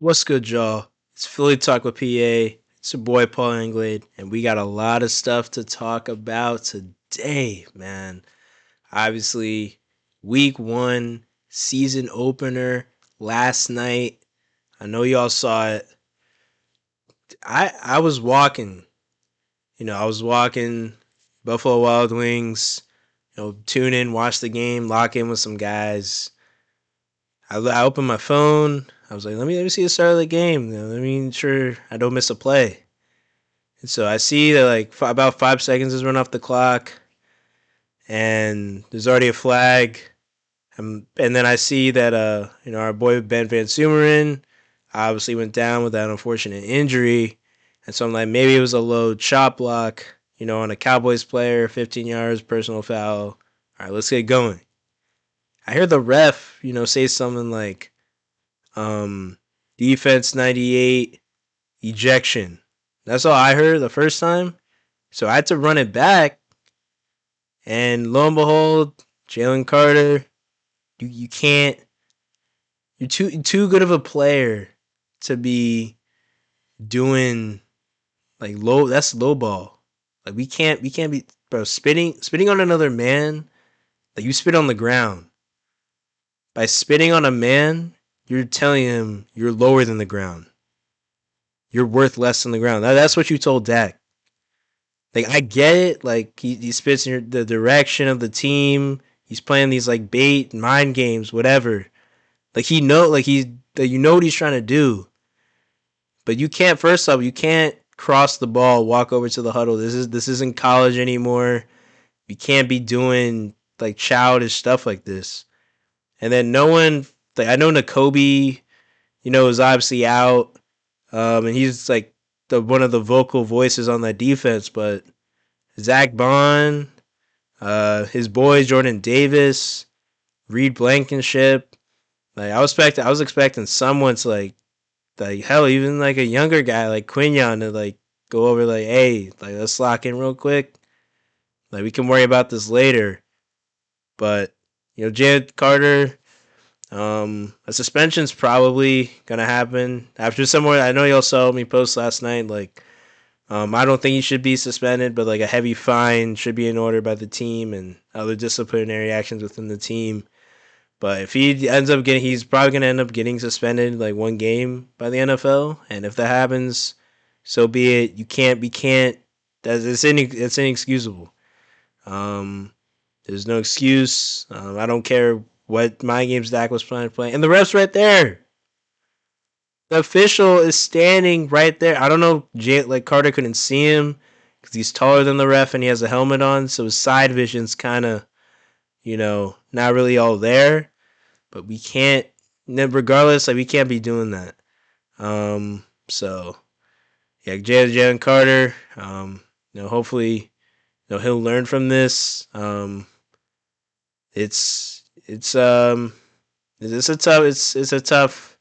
What's good, y'all? It's Philly Talk with PA. It's your boy Paul Anglade, and we got a lot of stuff to talk about today, man. Obviously, week one, season opener last night. I know y'all saw it. I was walking, I was walking Buffalo Wild Wings, tune in, watch the game, lock in with some guys. I opened my phone. I was like, let me see the start of the game. Let me ensure I don't miss a play. And so I see that about 5 seconds has run off the clock, and there's already a flag. And then I see that our boy Ben Van Sumeren obviously went down with that unfortunate injury, and so I'm like, maybe it was a low chop block, on a Cowboys player, 15 yards, personal foul. All right, let's get going. I hear the ref, say something like, um, defense 98, ejection. That's all I heard the first time. So I had to run it back, and lo and behold, Jalen Carter, you can't. You're too good of a player to be doing like low. That's low ball. Like we can't be, bro. Spitting on another man. Like you spit on the ground. By spitting on a man, you're telling him you're lower than the ground. You're worth less than the ground. That's what you told Dak. Like I get it. Like he spits in the direction of the team. He's playing these like bait mind games, whatever. Like he know, like you know what he's trying to do. But you can't. First off, you can't cross the ball, walk over to the huddle. This isn't college anymore. You can't be doing like childish stuff like this. And then no one, like I know Nakobe, is obviously out, and he's like the one of the vocal voices on that defense. But Zach Bond, his boy Jordan Davis, Reed Blankenship. Like I was expecting someone to like hell, even like a younger guy like Quinion to like go over like, hey, like let's lock in real quick. Like we can worry about this later. But Jalen Carter, a suspension's probably gonna happen after somewhere. I know y'all saw me post last night. Like, I don't think he should be suspended, but like a heavy fine should be in order by the team and other disciplinary actions within the team. But if he ends up getting, he's probably gonna end up getting suspended like one game by the NFL. And if that happens, so be it. You can't. It's inexcusable. Um, there's no excuse. I don't care what my games Dak was trying to play, and the ref's right there. The official is standing right there. I don't know. Like Carter couldn't see him because he's taller than the ref and he has a helmet on, so his side vision's kind of, not really all there. But we can't, regardless, like we can't be doing that. So yeah, Jalen Carter. Hopefully, he'll learn from this. It's it's um it's a tough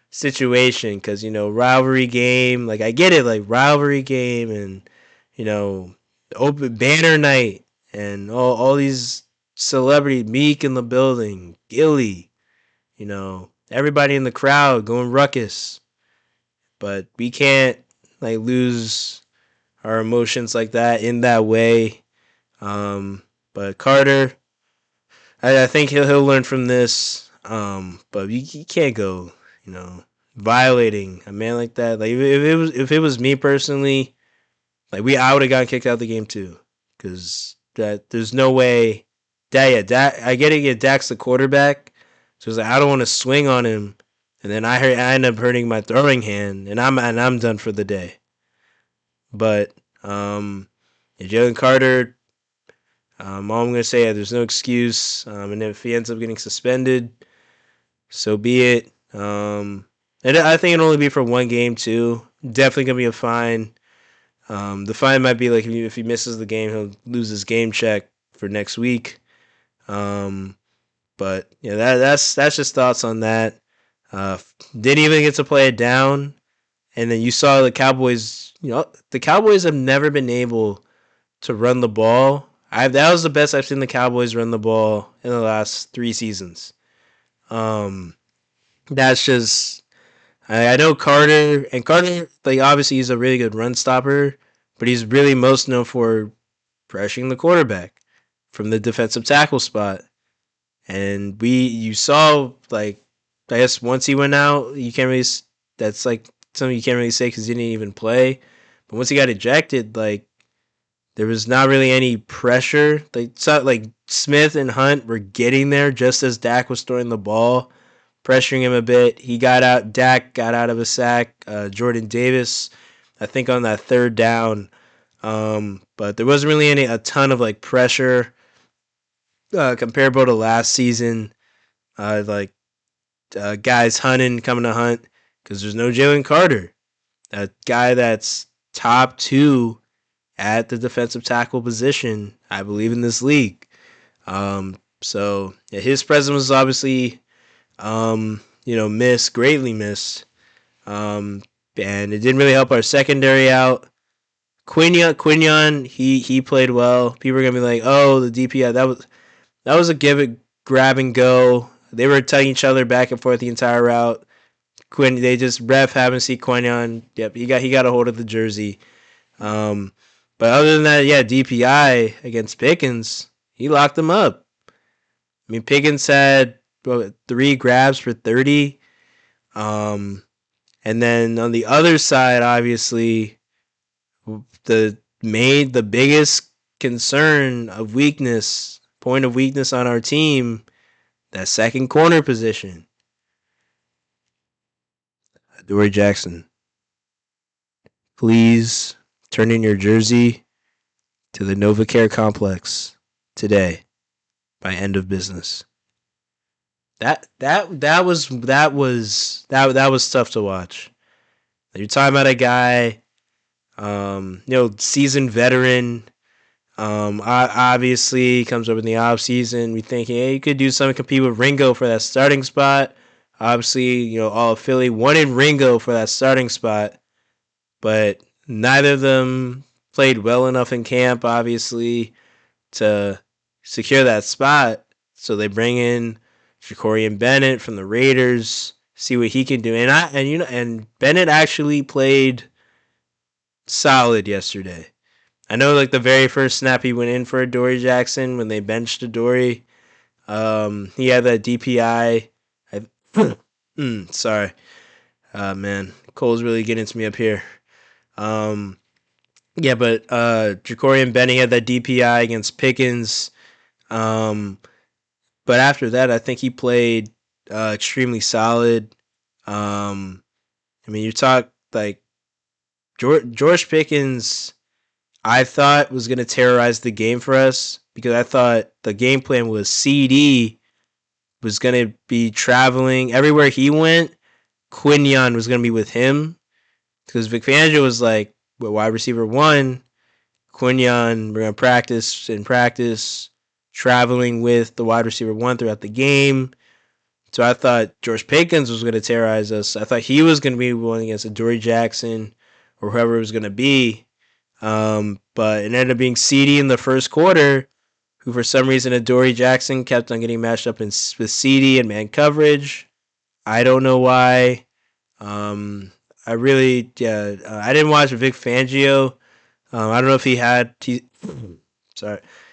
situation because rivalry game. Like I get it, like rivalry game and open banner night and all these celebrity Meek in the building, Gilly, everybody in the crowd going ruckus. But we can't like lose our emotions like that in that way. But Carter, I think he'll learn from this. But you can't go, violating a man like that. Like if it was me personally, like I would have gotten kicked out of the game too, because that there's no way. Dak, I get it. Yeah, Dak's the quarterback, so it's like I don't want to swing on him, and then I end up hurting my throwing hand, and I'm done for the day. But yeah, Jalen Carter, all I'm gonna say is there's no excuse, and if he ends up getting suspended, so be it. And I think it'll only be for one game too. Definitely gonna be a fine. The fine might be like if he misses the game, he'll lose his game check for next week. Um, but yeah, that's just thoughts on that. Uh, didn't even get to play it down, and then you saw the Cowboys. The Cowboys have never been able to run the ball. That was the best I've seen the Cowboys run the ball in the last 3 seasons. That's just I know Carter, like obviously he's a really good run stopper, but he's really most known for pressuring the quarterback from the defensive tackle spot. And you saw like I guess once he went out, you can't really that's like something you can't really say because he didn't even play. But once he got ejected, like there was not really any pressure. Like Smith and Hunt were getting there just as Dak was throwing the ball, pressuring him a bit. He got out. Dak got out of a sack. Jordan Davis, I think on that third down. But there wasn't really a ton of like pressure comparable to last season. Like guys hunting, coming to hunt because there's no Jalen Carter, a guy that's top two at the defensive tackle position, I believe, in this league. So yeah, his presence was obviously, missed, greatly missed. And it didn't really help our secondary out. Quinion, he played well. People are gonna be like, oh, the DPI, that was a give it, grab and go. They were tugging each other back and forth the entire route. They just ref haven't seen Quinion. Yep, he got a hold of the jersey. Um, but other than that, yeah, DPI against Pickens, he locked him up. I mean, Pickens had 3 grabs for 30. And then on the other side, obviously, the biggest concern of weakness, point of weakness on our team, that second corner position. Adoree Jackson, please turn in your jersey to the NovaCare complex today by end of business. That was tough to watch. You're talking about a guy, seasoned veteran. Obviously comes up in the off season. We think, hey, you could do something, compete with Ringo for that starting spot. Obviously, all of Philly wanted Ringo for that starting spot, but neither of them played well enough in camp, obviously, to secure that spot. So they bring in Jacorian Bennett from the Raiders, see what he can do. And Bennett actually played solid yesterday. I know like the very first snap he went in for Adoree Jackson when they benched Adoree. He had that DPI. Sorry. Man, Cole's really getting to me up here. Yeah, but Jacorian Benny had that DPI against Pickens. But after that, I think he played extremely solid. You talk like George Pickens, I thought was going to terrorize the game for us because I thought the game plan was CD was going to be traveling everywhere he went. Quinion was going to be with him because Vic Fangio was like, wide receiver 1, Quinion, we're going to practice, traveling with the wide receiver 1 throughout the game. So I thought George Pickens was going to terrorize us. I thought he was going to be one against Adoree Jackson or whoever it was going to be. But it ended up being CD in the first quarter, who for some reason Adoree Jackson kept on getting matched up with CD and man coverage. I don't know why. I didn't watch Vic Fangio. I don't know if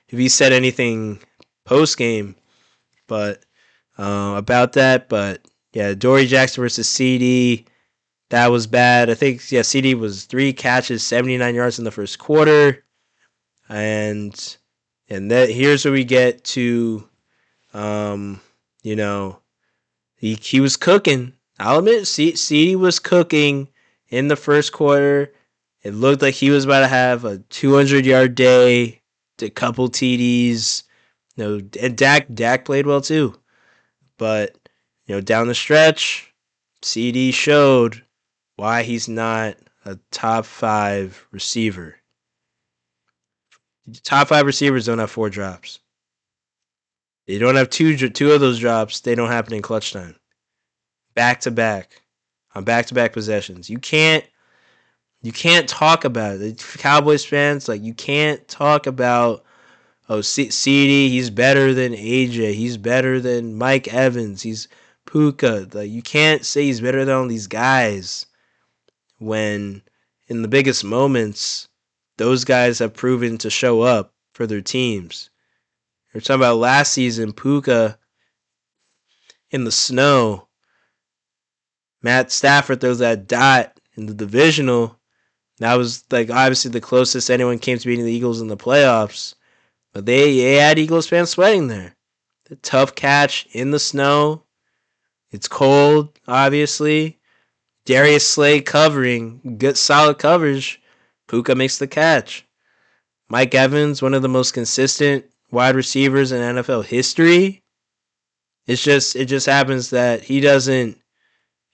if he said anything post game, but about that. But yeah, Adoree Jackson versus CD, that was bad. I think CD was 3 catches, 79 yards in the first quarter, and that here's where we get to, he was cooking. I'll admit, CD was cooking in the first quarter. It looked like he was about to have a 200-yard day, a couple TDs. And Dak played well too. But, down the stretch, CD showed why he's not a top 5 receiver. Top 5 receivers don't have 4 drops. They don't have two of those drops. They don't happen in clutch time. Back to back, on back-to-back possessions. You can't talk about it. The Cowboys fans, you can't talk about, CD, he's better than AJ. He's better than Mike Evans. He's Puka. Like, you can't say he's better than all these guys when in the biggest moments, those guys have proven to show up for their teams. We're talking about last season, Puka in the snow. Matt Stafford throws that dot in the divisional. That was like obviously the closest anyone came to beating the Eagles in the playoffs. But they had Eagles fans sweating there. The tough catch in the snow. It's cold, obviously. Darius Slay covering, good solid coverage. Puka makes the catch. Mike Evans, one of the most consistent wide receivers in NFL history. It just happens that he doesn't,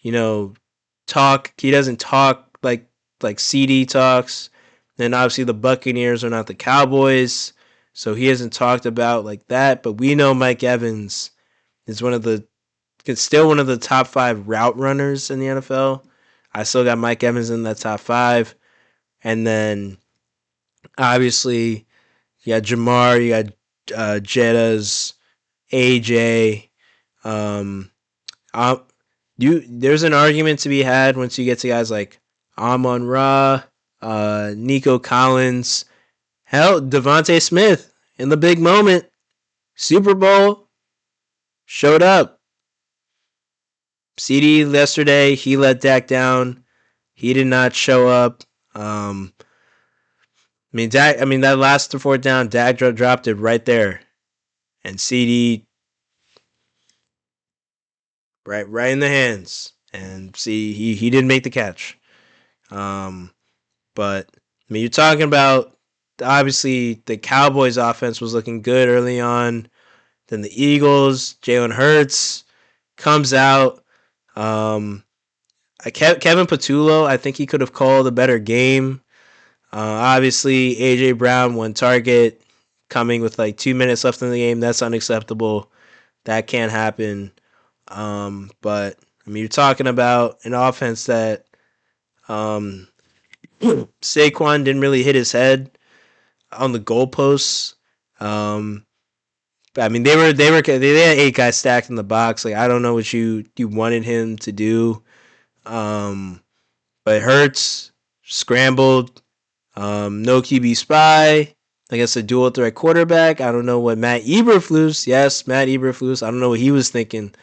you know, talk. He doesn't talk like CD talks. Then obviously the Buccaneers are not the Cowboys, so he hasn't talked about like that. But we know Mike Evans is still one of the top 5 route runners in the NFL. I still got Mike Evans in that top 5, and then obviously you got Jamar, you got Jetta's, AJ. Um, there's an argument to be had once you get to guys like Amon Ra, Nico Collins, hell, Devontae Smith in the big moment, Super Bowl, showed up. CD yesterday, he let Dak down. He did not show up. That last 4th down, Dak dropped it right there, and CD right in the hands. And see, he didn't make the catch. But you're talking about obviously the Cowboys offense was looking good early on. Then the Eagles, Jalen Hurts comes out. Kevin Patullo, I think he could have called a better game. Obviously, AJ Brown, 1 target, coming with like 2 minutes left in the game. That's unacceptable. That can't happen. But you're talking about an offense that Saquon didn't really hit his head on the goalposts. But they had 8 guys stacked in the box. Like, I don't know what you wanted him to do. But Hurts scrambled. No QB spy. I guess a dual threat quarterback. I don't know what Matt Eberflus. Yes, Matt Eberflus. I don't know what he was thinking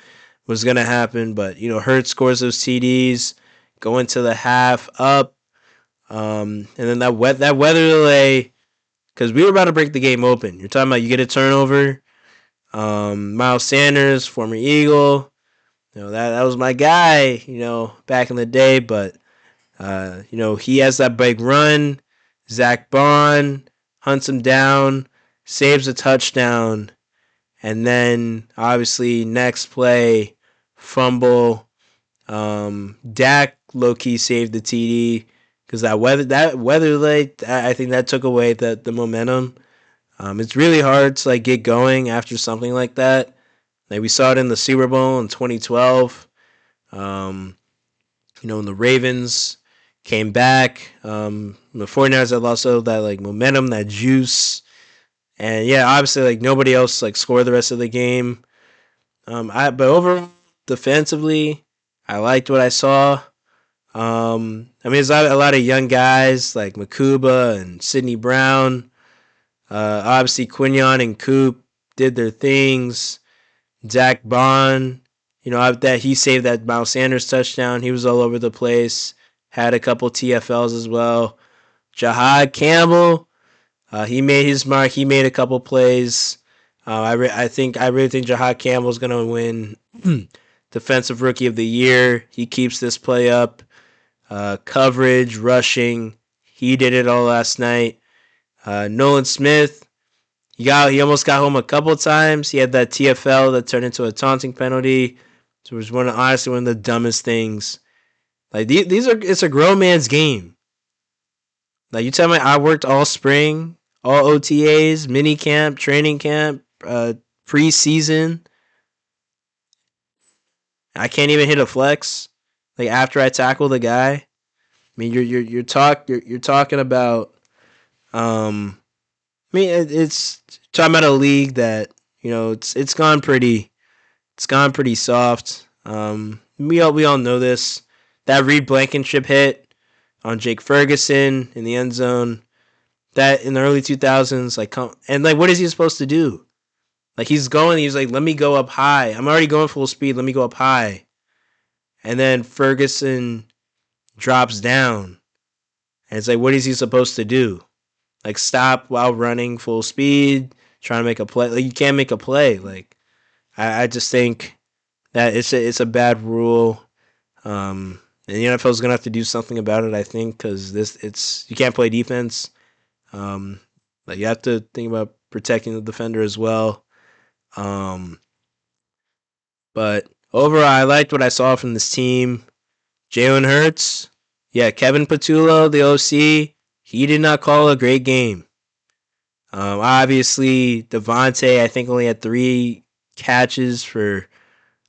was gonna happen, but Hurts scores those TDs, go into the half up, and then that weather delay, because we were about to break the game open. You're talking about you get a turnover. Miles Sanders, former Eagle, that was my guy, back in the day, but he has that big run. Zach Bond hunts him down, saves a touchdown, and then obviously next play, fumble. Dak low key saved the TD because that weather delay, I think that took away the momentum. It's really hard to get going after something like that. Like we saw it in the Super Bowl in 2012. When the Ravens came back, the 49ers had also that momentum, that juice, and yeah, obviously nobody else scored the rest of the game. But overall, defensively, I liked what I saw. There's a lot of young guys like Makuba and Sidney Brown. Obviously, Quinion and Coop did their things. Zach Bond, that he saved that Miles Sanders touchdown. He was all over the place. Had a couple TFLs as well. Jihaad Campbell, he made his mark. He made a couple plays. I really think Jihaad Campbell is going to win Defensive Rookie of the Year. He keeps this play up. Coverage, rushing, he did it all last night. Nolan Smith, he almost got home a couple times. He had that TFL that turned into a taunting penalty. So it was honestly one of the dumbest things. It's a grown man's game. You tell me I worked all spring, all OTAs, mini camp, training camp, preseason. I can't even hit a flex. After I tackle the guy. You're talking about. It's talking about a league that it's gone pretty soft. We all know this. That Reed Blankenship hit on Jake Ferguson in the end zone. That in the early 2000s, and what is he supposed to do? Like he's like, let me go up high. I'm already going full speed. Let me go up high. And then Ferguson drops down. And it's like, what is he supposed to do? Like stop while running full speed, trying to make a play. Like you can't make a play. Like I just think that it's a bad rule. And the NFL is gonna have to do something about it. I think because you can't play defense. Um, like you have to think about protecting the defender as well. Um, but overall, I liked what I saw from this team. Jalen Hurts, yeah, Kevin Patullo, the OC, he did not call a great game. Obviously, Devontae, I think only had 3 catches for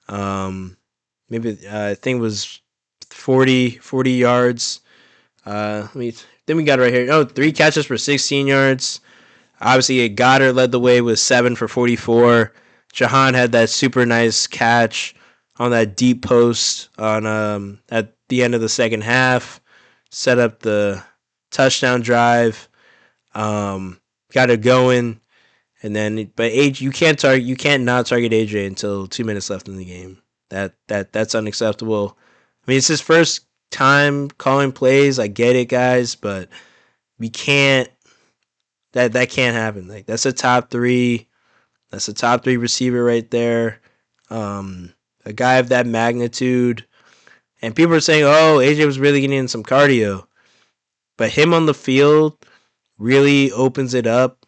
maybe I think it was 40 yards. Then we got it right here. Oh, 3 catches for 16 yards. Obviously, Goddard led the way with 7 for 44. Jihaad had that super nice catch on that deep post on at the end of the second half. Set up the touchdown drive. Got it going, and then you can't not target AJ until 2 minutes left in the game. That's unacceptable. I mean, it's his first time calling plays. I get it, guys, but we can't. That can't happen. Like that's a top 3. That's a top 3 receiver right there. A guy of that magnitude. And people are saying, "Oh, AJ was really getting in some cardio," but him on the field really opens it up.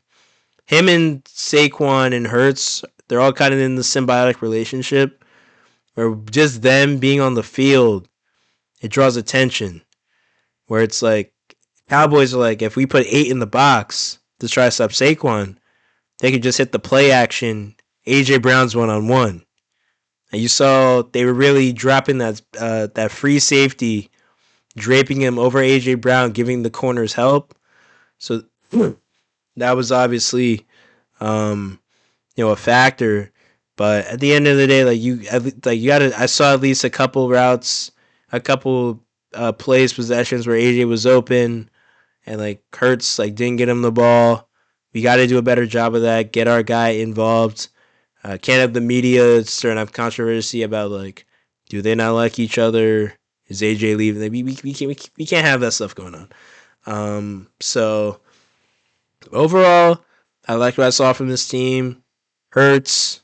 Him and Saquon and Hurts, they're all kind of in the symbiotic relationship where just them being on the field, it draws attention. Where it's like Cowboys are like, if we put 8 in the box to try to stop Saquon, they could just hit the play action. AJ Brown's 1-on-1, and you saw they were really dropping that free safety, draping him over AJ Brown, giving the corners help. So that was obviously a factor. But at the end of the day, you gotta. I saw at least a couple routes, a couple plays, possessions where AJ was open, and Hurts didn't get him the ball. We got to do a better job of that. Get our guy involved. Can't have the media starting to have controversy about do they not like each other? Is AJ leaving? We can't have that stuff going on. So overall, I liked what I saw from this team. Hurts,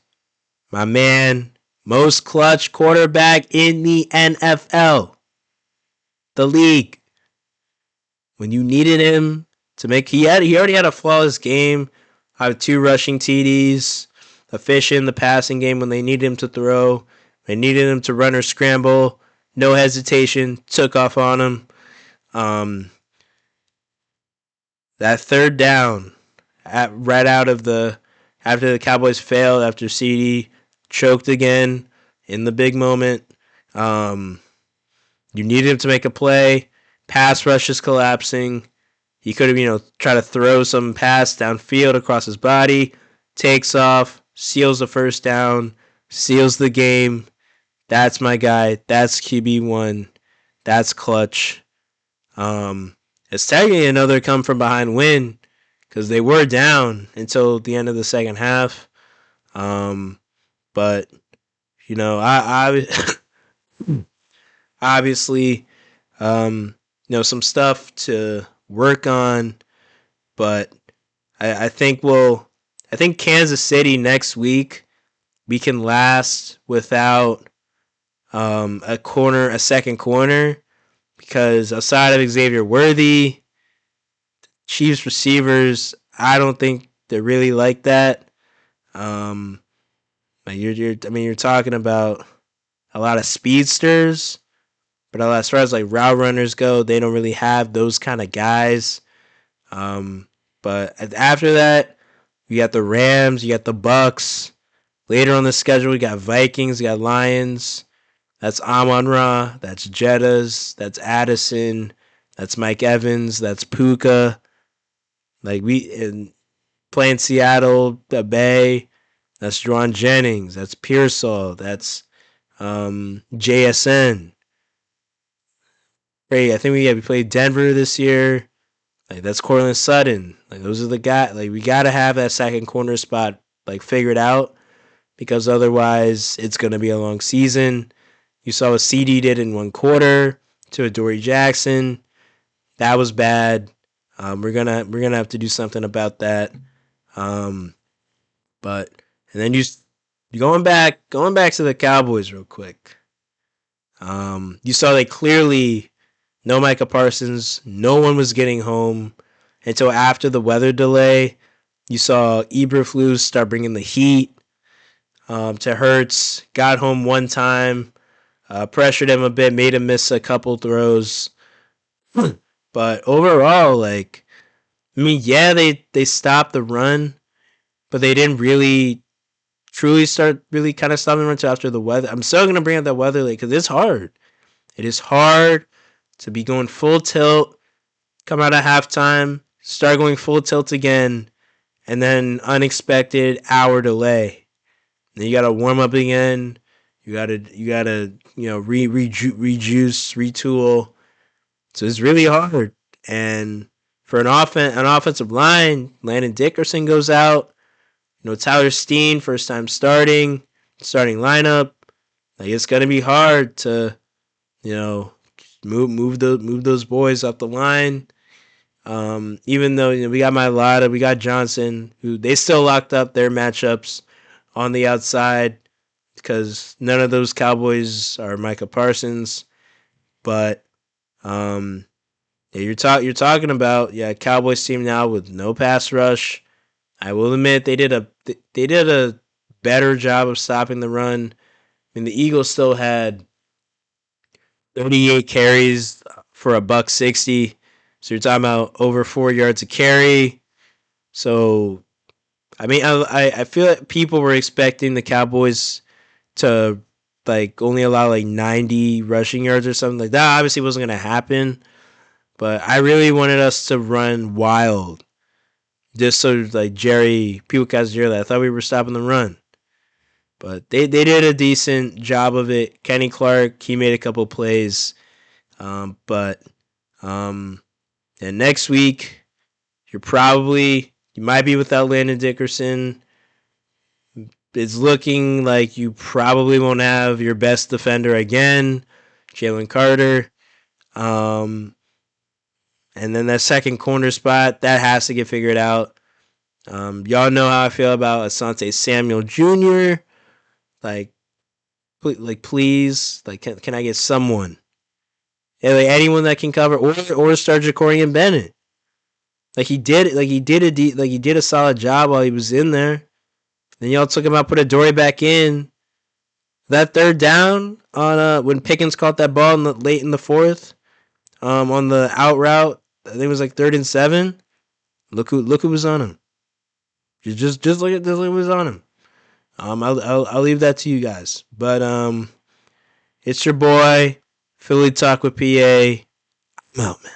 my man, most clutch quarterback in the NFL, the league. When you needed him to make, he already had a flawless game. I have 2 rushing TDs, efficient in the passing game when they needed him to throw. They needed him to run or scramble. No hesitation, took off on him. That third down, right out of after the Cowboys failed, after CD choked again in the big moment. You needed him to make a play. Pass rush is collapsing. He could have, tried to throw some pass downfield across his body. Takes off, seals the first down, seals the game. That's my guy. That's QB1. That's clutch. It's technically another come from behind win because they were down until the end of the second half. But I obviously, some stuff to work on, but I think Kansas City next week we can last without a second corner, because outside of Xavier Worthy, Chiefs receivers, I don't think they're really like that. You're talking about a lot of speedsters, but as far as route runners go, they don't really have those kind of guys. But after that, you got the Rams, you got the Bucks. Later on the schedule, we got Vikings, we got Lions. That's Amon-Ra, that's Jettas, that's Addison, that's Mike Evans, that's Puka. Playing Seattle, the Bay, that's Juwan Jennings, that's Pearsall, that's JSN. Great. I think we played Denver this year. Like that's Cortland Sutton. Like those are the guys. Like we gotta have that second corner spot like figured out because otherwise it's gonna be a long season. You saw what CD did in one quarter to Adoree Jackson. That was bad. We're gonna have to do something about that. Um, but and then you going back to the Cowboys real quick. You saw they clearly no Micah Parsons. No one was getting home until after the weather delay. You saw Eberflus start bringing the heat to Hurts. Got home one time, pressured him a bit, made him miss a couple throws. But overall, like, I mean, yeah, they stopped the run, but they didn't really truly start really kind of stopping the run until after the weather. I'm still gonna bring up that weather like because it's hard. It is hard to be going full tilt, come out at halftime, start going full tilt again, and then unexpected hour delay. Then you gotta warm up again. You gotta rejuice, retool. So it's really hard. And for an offensive line, Landon Dickerson goes out. Tyler Steen, first time starting lineup. Like it's gonna be hard to, move those boys up the line. Even though we got Mailata, we got Johnson, who they still locked up their matchups on the outside because none of those Cowboys are Micah Parsons. But yeah, you're talking about Cowboys team now with no pass rush. I will admit they did a better job of stopping the run. I mean the Eagles still had 38 carries for a $160. So you're talking about over 4 yards a carry. So I mean I feel like people were expecting the Cowboys to like only allow like 90 rushing yards or something like that. Obviously wasn't gonna happen. But I really wanted us to run wild. Just so like people guys hear that. I thought we were stopping the run. But they did a decent job of it. Kenny Clark, he made a couple plays. But and next week you might be without Landon Dickerson. It's looking like you probably won't have your best defender again, Jalen Carter. And then that second corner spot, that has to get figured out. Y'all know how I feel about Asante Samuel Jr. Like, please, like, can I get someone? Yeah, like anyone that can cover, or start Jacorian Bennett. He did a solid job while he was in there. Then y'all took him out, put Adoree back in. That third down on when Pickens caught that ball late in the fourth, on the out route, I think it was like 3rd and 7. Look who was on him. Just look at who was on him. I'll leave that to you guys. But it's your boy Philly Talk with PA. I'm out, man.